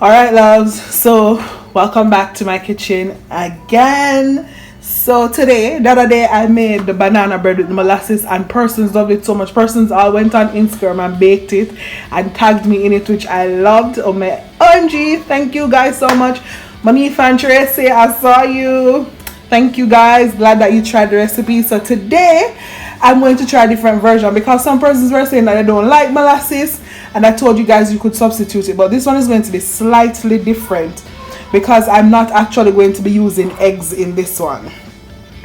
Alright loves, so welcome back to my kitchen again. So today, the other day I made the banana bread with molasses and persons loved it so much. Persons all went on Instagram and baked it and tagged me in it, which I loved. Oh my OMG, thank you guys so much. Monifa and Tracy, I saw you. Thank you guys, glad that you tried the recipe. So today I'm going to try a different version because some persons were saying that they don't like molasses, and I told you guys you could substitute it, but this one is going to be slightly different because I'm not actually going to be using eggs in this one.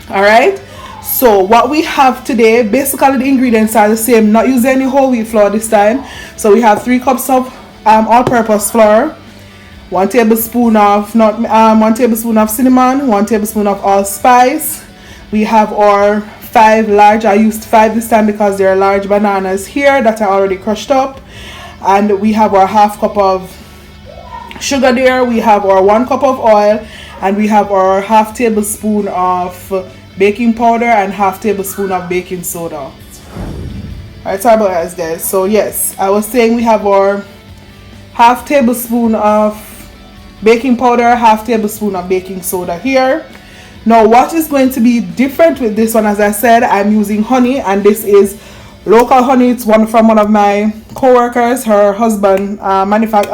Alright, so what we have today, basically the ingredients are the same, not using any whole wheat flour this time. So we have 3 cups of all-purpose flour, 1 tablespoon of 1 tablespoon of cinnamon, 1 tablespoon of allspice. We have our 5 large, I used 5 this time because there are large bananas here that are already crushed up. And we have our half cup of sugar there, we have our 1 cup of oil, and we have our half tablespoon of baking powder and half tablespoon of baking soda. Alright, sorry about that guys. So yes, I was saying we have our half tablespoon of baking powder, half tablespoon of baking soda here. Now what is going to be different with this one, as I said, I'm using honey, and this is local honey. It's from one of my co-workers. Her husband not manufacture,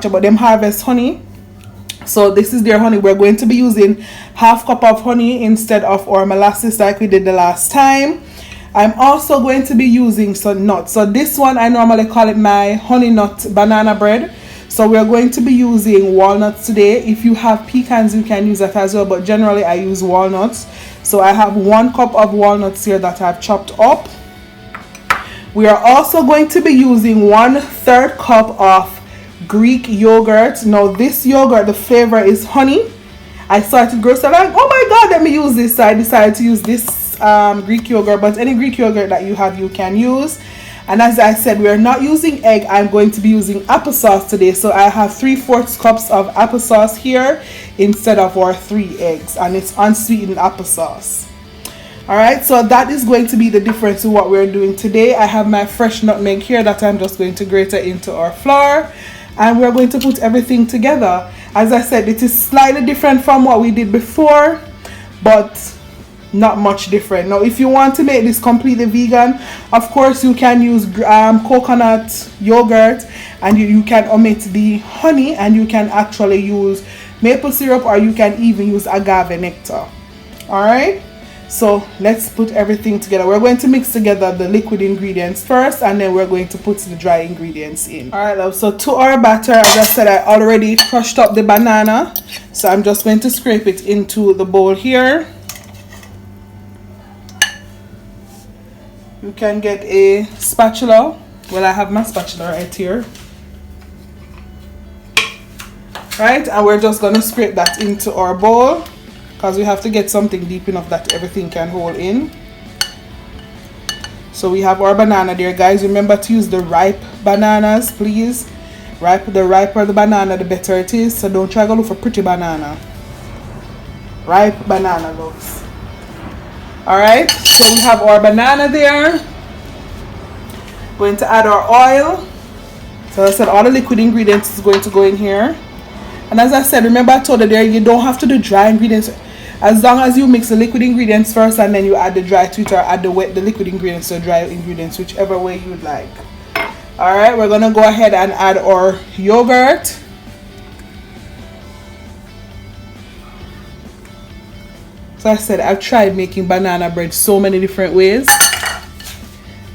but them harvest honey. So this is their honey. We're going to be using half cup of honey instead of our molasses like we did the last time. I'm also going to be using some nuts. So this one I normally call it my honey nut banana bread. So we're going to be using walnuts today. If you have pecans you can use that as well, but generally I use walnuts. So I have 1 cup of walnuts here that I've chopped up. We are also going to be using 1/3 cup of Greek yogurt. Now this yogurt, the flavor is honey. I started gross, I'm like, oh my god, let me use this. So I decided to use this Greek yogurt, but any Greek yogurt that you have you can use. And as I said, we are not using egg. I'm going to be using applesauce today. So I have 3/4 cups of applesauce here instead of our 3 eggs, and it's unsweetened applesauce. Alright, so that is going to be the difference in what we're doing today. I have my fresh nutmeg here that I'm just going to grate it into our flour, and we're going to put everything together. As I said, it is slightly different from what we did before, but not much different. Now if you want to make this completely vegan, of course you can use coconut yogurt, and you can omit the honey, and you can actually use maple syrup, or you can even use agave nectar. Alright, so let's put everything together. We're going to mix together the liquid ingredients first, and then we're going to put the dry ingredients in. Alright love, so to our batter, as I said, I already crushed up the banana, so I'm just going to scrape it into the bowl here. You can get a spatula. Well, I have my spatula right here. Right, and we're just going to scrape that into our bowl because we have to get something deep enough that everything can hold in. So we have our banana there, guys. Remember to use the ripe bananas, please. The riper the banana, the better it is. So don't try to look for pretty banana. Ripe banana, loves. Alright, so we have our banana there. Going to add our oil. So I said all the liquid ingredients is going to go in here. And as I said, remember I told you there, you don't have to do dry ingredients. As long as you mix the liquid ingredients first and then you add the dry to it, or add the liquid ingredients to dry ingredients, whichever way you would like. Alright, we're going to go ahead and add our yogurt. So I said, I've tried making banana bread so many different ways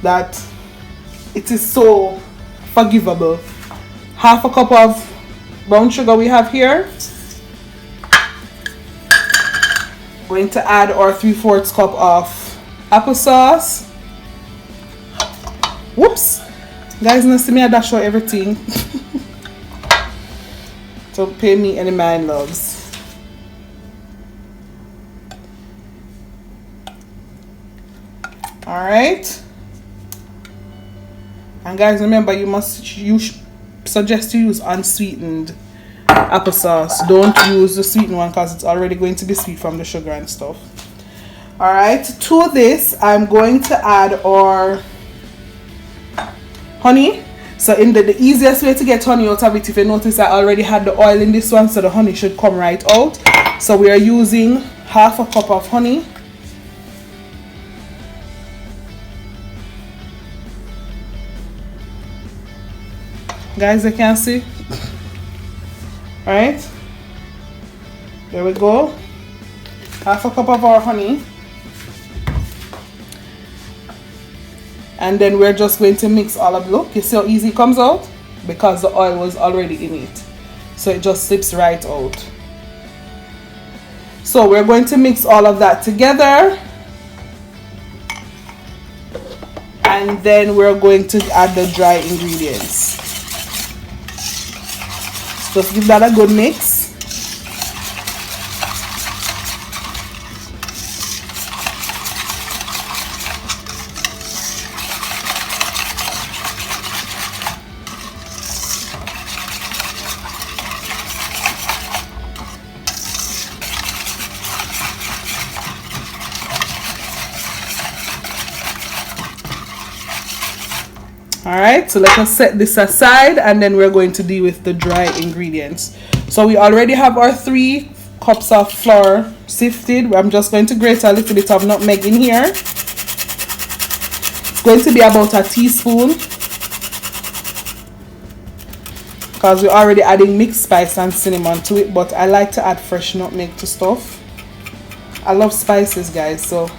that it is so forgivable. Half a cup of brown sugar we have here. Going to add our 3/4 cup of applesauce. Whoops. Guys, not see me, I dash out everything. So pay me any mind, loves. Alright, and guys, remember you suggest to use unsweetened applesauce. Don't use the sweetened one because it's already going to be sweet from the sugar and stuff. Alright, to this I'm going to add our honey. So in the easiest way to get honey out of it, if you notice I already had the oil in this one, so the honey should come right out. So we are using half a cup of honey. Guys, you can see. Alright, there we go. Half a cup of our honey. And then we're just going to mix all of, look, you see how easy it comes out? Because the oil was already in it. So it just slips right out. So we're going to mix all of that together. And then we're going to add the dry ingredients. Just give that a good mix. Alright, so let us set this aside and then we're going to deal with the dry ingredients. So we already have our 3 cups of flour sifted. I'm just going to grate a little bit of nutmeg in here. It's going to be about a teaspoon because we're already adding mixed spice and cinnamon to it, but I like to add fresh nutmeg to stuff. I love spices, guys, so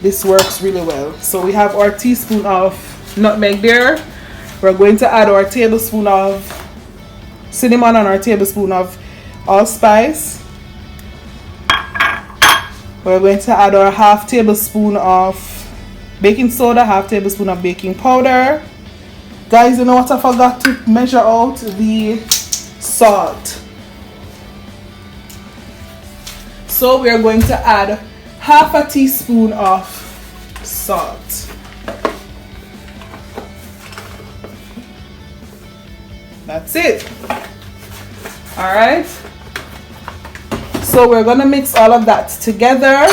this works really well. So we have our teaspoon of nutmeg there. We're going to add our tablespoon of cinnamon and our tablespoon of allspice. We're going to add our half tablespoon of baking soda, half tablespoon of baking powder. Guys, you know what, I forgot to measure out the salt. So we're going to add half a teaspoon of salt. That's it. Alright. So we're gonna mix all of that together.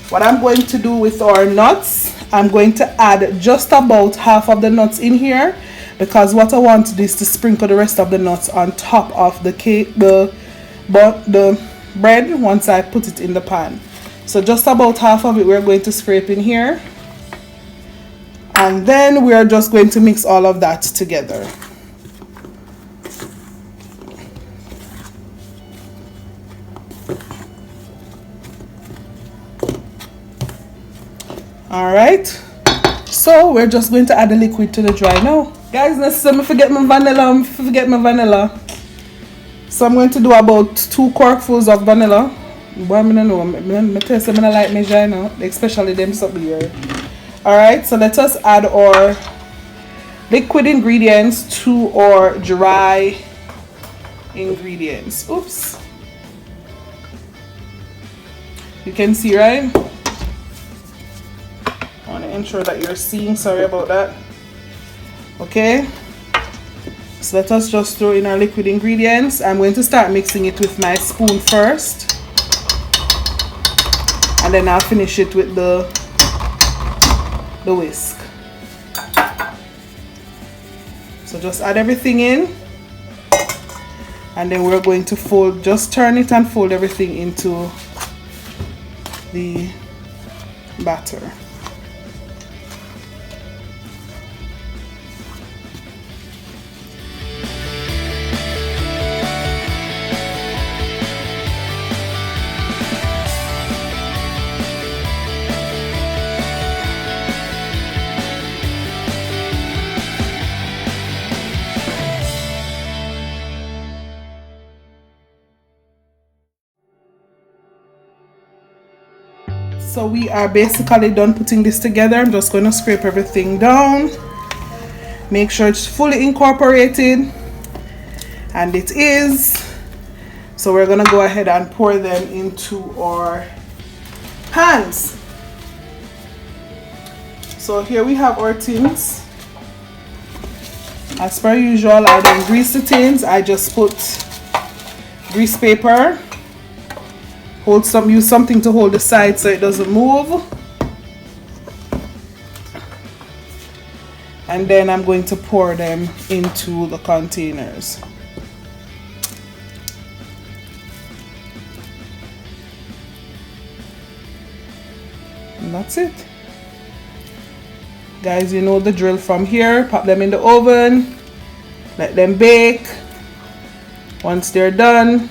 What I'm going to do with our nuts, I'm going to add just about half of the nuts in here, because what I want to do is to sprinkle the rest of the nuts on top of the cake, the bread once I put it in the pan. So just about half of it we're going to scrape in here, and then we're just going to mix all of that together. Alright, so we're just going to add the liquid to the dry now. Guys, let's forget my vanilla. So I'm going to do about 2 corkfuls of vanilla. But I don't know, I tell you, I like measure now, especially them something here. Alright, so let us add our liquid ingredients to our dry ingredients. Oops. You can see, right? I want to ensure that you're seeing, sorry about that. Okay. So let us just throw in our liquid ingredients. I'm going to start mixing it with my spoon first, and then I'll finish it with the whisk. So just add everything in, and then we're going to fold, just turn it and fold everything into the batter. So we are basically done putting this together. I'm just going to scrape everything down, make sure it's fully incorporated, and it is. So we're going to go ahead and pour them into our pans. So here we have our tins. As per usual, I don't grease the tins. I just put grease paper. Use something to hold the side so it doesn't move. and then I'm going to pour them into the containers. And that's it. Guys, you know the drill from here. Pop them in the oven, let them bake. Once they're done,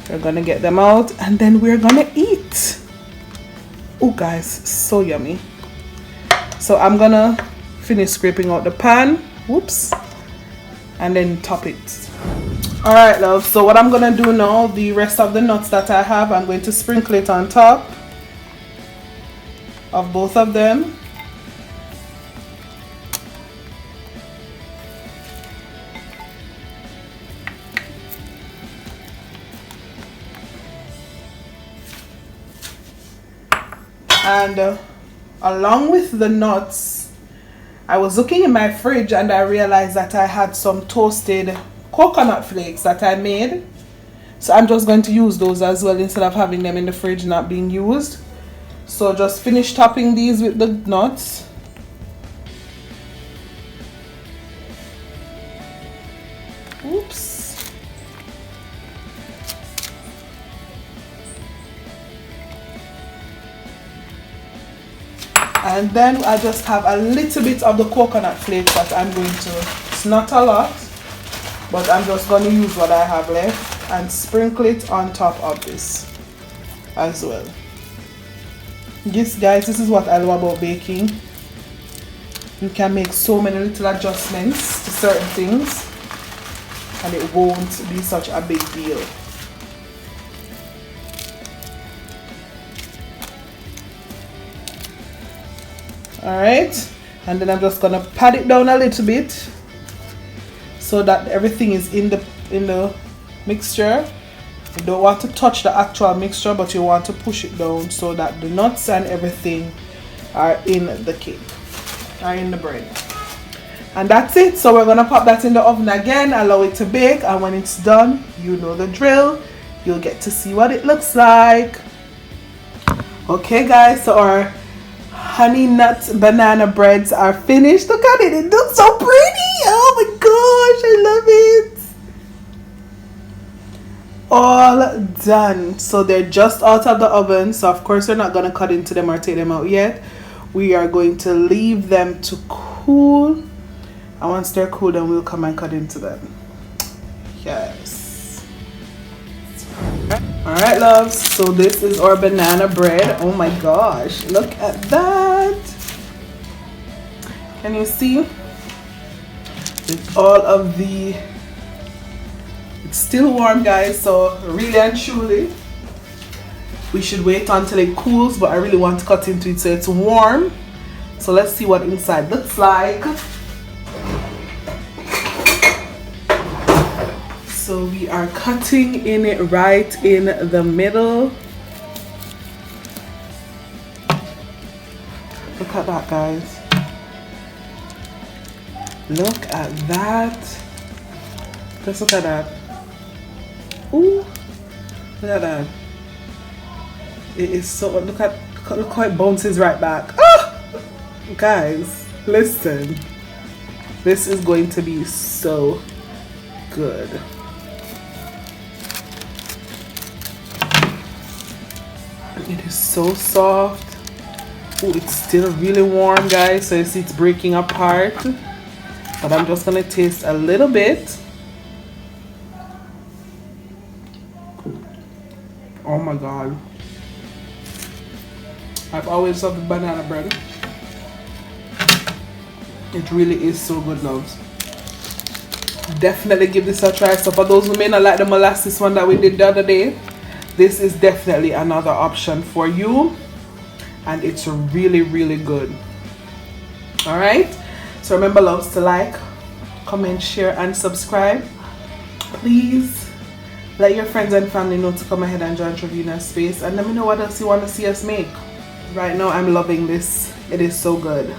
we're gonna get them out and then we're gonna eat. Oh guys, so yummy. So I'm gonna finish scraping out the pan, whoops, and then top it. All right, love, so what I'm gonna do now, the rest of the nuts that I have, I'm going to sprinkle it on top of both of them. And along with the nuts, I was looking in my fridge and I realized that I had some toasted coconut flakes that I made. So I'm just going to use those as well instead of having them in the fridge not being used. So just finish topping these with the nuts. Oops. And then I just have a little bit of the coconut flakes that I'm going to, it's not a lot, but I'm just going to use what I have left and sprinkle it on top of this as well. Yes guys, this is what I love about baking. You can make so many little adjustments to certain things and it won't be such a big deal. Alright, and then I'm just gonna pat it down a little bit so that everything is in the mixture. You don't want to touch the actual mixture, but you want to push it down so that the nuts and everything are in the cake, are in the bread. And that's it. So we're gonna pop that in the oven again, allow it to bake, and when it's done, you know the drill, you'll get to see what it looks like. Okay guys, so our honey nut banana breads are finished. Look at it, it looks so pretty. Oh my gosh, I love it. All done. So they're just out of the oven, so of course we're not going to cut into them or take them out yet. We are going to leave them to cool, and once they're cool then we'll come and cut into them. Yes. Alright loves, so this is our banana bread. Oh my gosh, look at that. Can you see? With all of the, it's still warm guys, so really and truly we should wait until it cools, but I really want to cut into it so it's warm. So let's see what inside looks like. So we are cutting in it right in the middle. Look at that guys. Look at that. Just look at that. Ooh, look at that. It is so, look how it bounces right back. Ah! Guys, listen. This is going to be so good. It is so soft. Oh, it's still really warm guys, so you see it's breaking apart, but I'm just gonna taste a little bit. Oh my god, I've always loved the banana bread. It really is so good loves. Definitely give this a try. So for those who may not like the molasses one that we did the other day, this is definitely another option for you, and it's really good. All right, so remember loves to like, comment, share and subscribe. Please let your friends and family know to come ahead and join Trevina's Space, and let me know what else you want to see us make. Right now I'm loving this. It is so good.